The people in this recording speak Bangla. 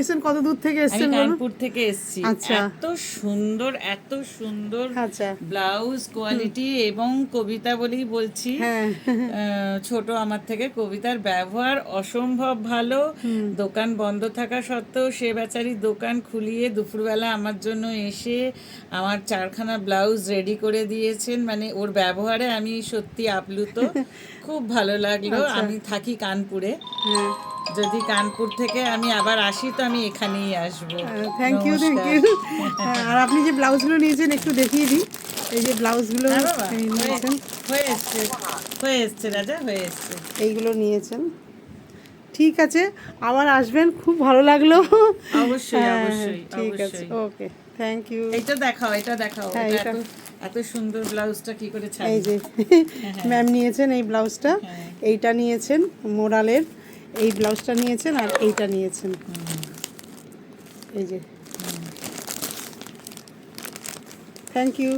এসেছেন, কত দূর থেকে আমি এসেছেন? কানপুর থেকে এসেছি। আচ্ছা। এত সুন্দর আচ্ছা। ব্লাউজ কোয়ালিটি, এবং কবিতা বলেই বলছি, হ্যাঁ। ছোট আমার থেকে, কবিতার ব্যবহার অসম্ভব ভালো। দোকান বন্ধ থাকা সত্ত্বেও সে বেচারি দোকান খুলিয়ে দুপুরবেলা আমার জন্য এসে আমার 4খানা ব্লাউজ রেডি করে দিয়েছেন। মানে ওর ব্যবহারে আমি সত্যি আপ্লুত, খুব ভালো লাগলো। আচ্ছা। আমি থাকি কানপুরে, হ্যাঁ। যদি কানপুর থেকে আমি আবার আসি তো আমি এখানেই আসবো। থ্যাংক ইউ, থ্যাংক নমস্কার। ইউ। আর আপনি যে ব্লাউজগুলো নিয়েছেন একটু দেখিয়ে দিই। এই যে ব্লাউজগুলো হ্যাঁ বাবা, নিয়েছেন, হয়ে এসছে রাজা, হয়ে এসছে। এইগুলো নিয়েছেন। ঠিক আছে, আবার আসবেন, খুব ভালো লাগলো। অবশ্যই হ্যাঁ, অবশ্যই ঠিক আছে, অবশ্যই। ওকে, থ্যাংক ইউ। এটা দেখাও, এটা দেখাও, হ্যাঁ, এটা এটা এত এত সুন্দর ব্লাউজটা কি করে এই ছাড়ি। যে ম্যাম নিয়েছেন এই ব্লাউজটা, হ্যাঁ। এইটা নিয়েছেন মোরালের, এই ব্লাউজটা নিয়েছেন, আর এইটা নিয়েছেন, এই যে। Thank you.